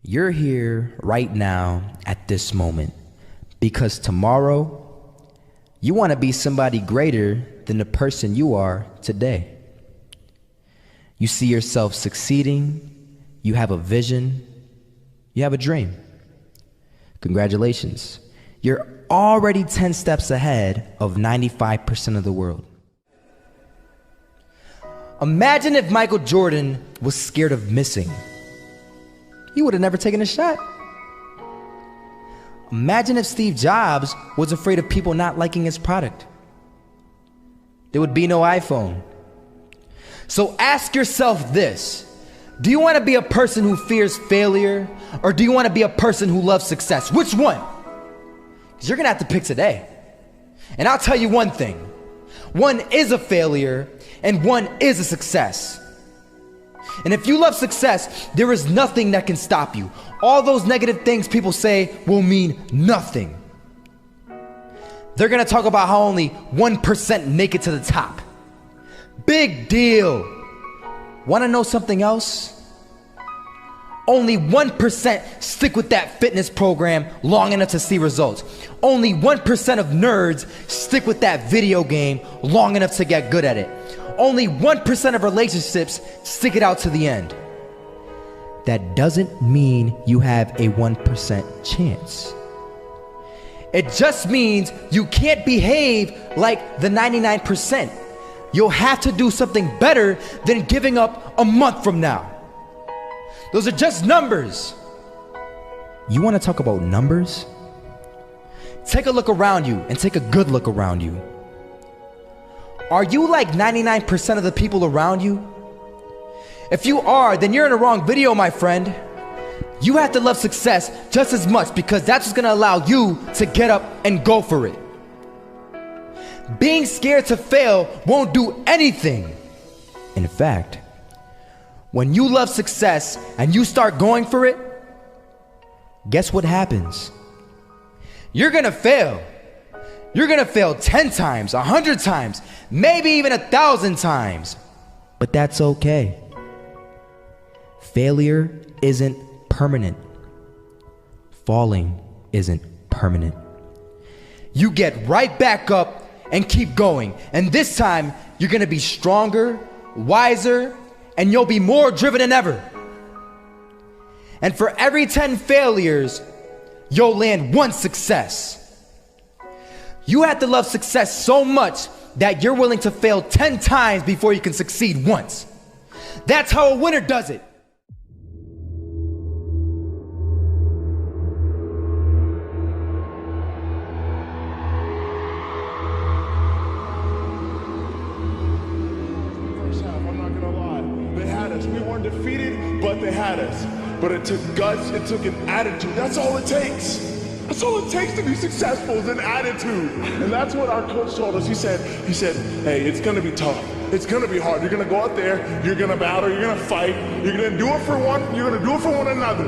You're here right now at this moment because tomorrow you want to be somebody greater than the person you are today. You see yourself succeeding, you have a vision, you have a dream. Congratulations. You're already 10 steps ahead of 95% of the world. Imagine if Michael Jordan was scared of missing. He would have never taken a shot. Imagine if Steve Jobs was afraid of people not liking his product. There would be no iPhone. So ask yourself this: do you want to be a person who fears failure, or do you want to be a person who loves success? Which one? Because you're going to have to pick today. And I'll tell you one thing: one is a failure and one is a success. And if you love success, there is nothing that can stop you. All those negative things people say will mean nothing. They're gonna talk about how only 1% make it to the top. Big deal. Wanna know something else? Only 1% stick with that fitness program long enough to see results. Only 1% of nerds stick with that video game long enough to get good at it. Only 1% of relationships stick it out to the end. That doesn't mean you have a 1% chance. It just means you can't behave like the 99%. You'll have to do something better than giving up a month from now. Those are just numbers. You want to talk about numbers? Take a look around you and take a good look around you. Are you like 99% of the people around you? If you are, then you're in the wrong video, my friend. You have to love success just as much because that's what's gonna allow you to get up and go for it. Being scared to fail won't do anything. In fact, when you love success and you start going for it, guess what happens? You're gonna fail. You're gonna fail 10 times, 100 times, maybe even 1,000 times. But that's okay. Failure isn't permanent. Falling isn't permanent. You get right back up and keep going. And this time, you're gonna be stronger, wiser, and you'll be more driven than ever. And for every 10 failures, you'll land one success. You have to love success so much that you're willing to fail 10 times before you can succeed once. That's how a winner does it. First half, I'm not gonna lie. They had us. We weren't defeated, but they had us. But it took guts, it took an attitude. That's all it takes. That's all it takes to be successful is an attitude. And that's what our coach told us. He said, hey, it's gonna be tough. It's gonna be hard. You're gonna go out there, you're gonna battle, you're gonna fight, you're gonna do it for one, you're gonna do it for one another.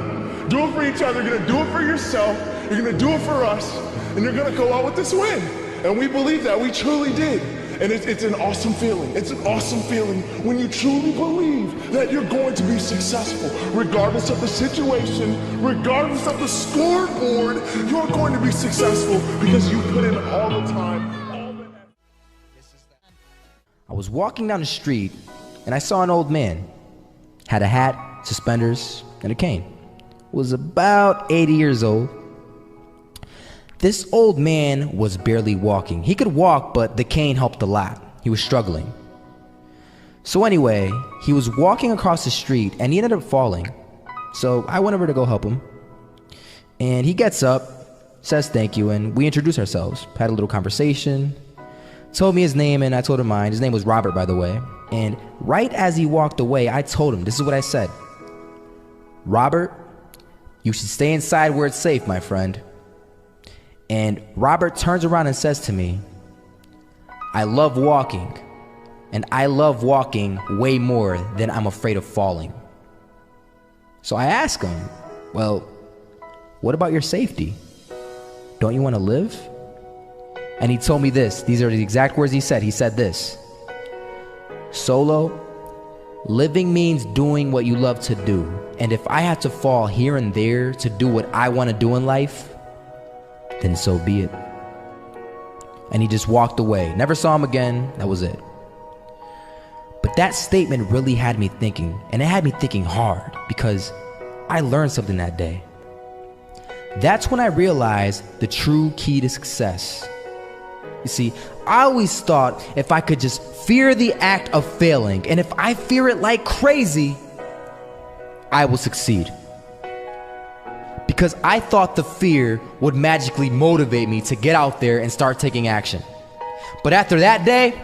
Do it for each other, you're gonna do it for yourself, you're gonna do it for us, and you're gonna go out with this win. And we believe that, we truly did. And it's an awesome feeling. It's an awesome feeling when you truly believe that you're going to be successful. Regardless of the situation, regardless of the scoreboard, you're going to be successful because you put in all the time, all the effort. I was walking down the street and I saw an old man. Had a hat, suspenders, and a cane. Was about 80 years old. This old man was barely walking. He could walk, but the cane helped a lot. He was struggling. So anyway, he was walking across the street and he ended up falling. So I went over to go help him. And he gets up, says thank you, and we introduced ourselves. Had a little conversation. Told me his name and I told him mine. His name was Robert, by the way. And right as he walked away, I told him, this is what I said. Robert, you should stay inside where it's safe, my friend. And Robert turns around and says to me, I love walking, and I love walking way more than I'm afraid of falling. So I ask him, well, what about your safety? Don't you want to live? And he told me this. These are the exact words he said. He said this: Solo, Living means doing what you love to do. And if I have to fall here and there to do what I want to do in life, then so be it. And he just walked away. Never saw him again. That was it. But that statement really had me thinking, and it had me thinking hard, because I learned something that day. That's when I realized the true key to success. You see, I always thought if I could just fear the act of failing, and if I fear it like crazy, I will succeed. Because I thought the fear would magically motivate me to get out there and start taking action. But after that day,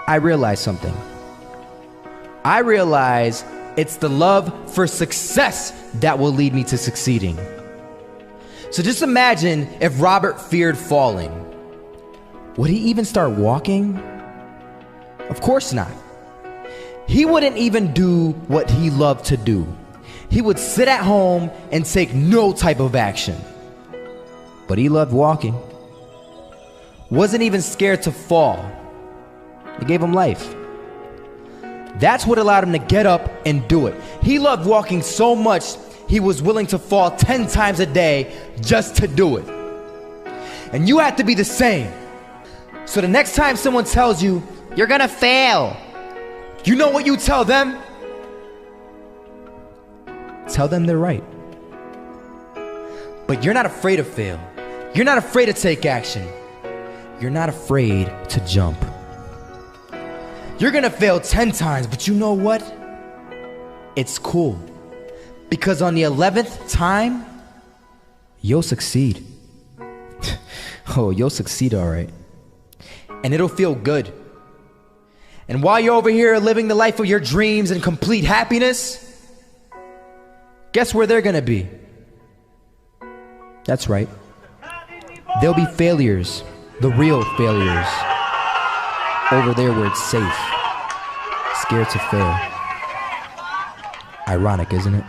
I realized something. I realized it's the love for success that will lead me to succeeding. So just imagine if Robert feared falling. Would he even start walking? Of course not. He wouldn't even do what he loved to do. He would sit at home and take no type of action. But he loved walking. Wasn't even scared to fall. It gave him life. That's what allowed him to get up and do it. He loved walking so much, he was willing to fall 10 times a day just to do it. And you have to be the same. So the next time someone tells you, you're gonna fail, you know what you tell them? Tell them they're right. But you're not afraid to fail. You're not afraid to take action. You're not afraid to jump. You're gonna fail 10 times, but you know what? It's cool. Because on the 11th time, you'll succeed. Oh, you'll succeed, all right. And it'll feel good. And while you're over here living the life of your dreams and complete happiness, guess where they're gonna be? That's right. They'll be failures, the real failures. Over there where it's safe, scared to fail. Ironic, isn't it?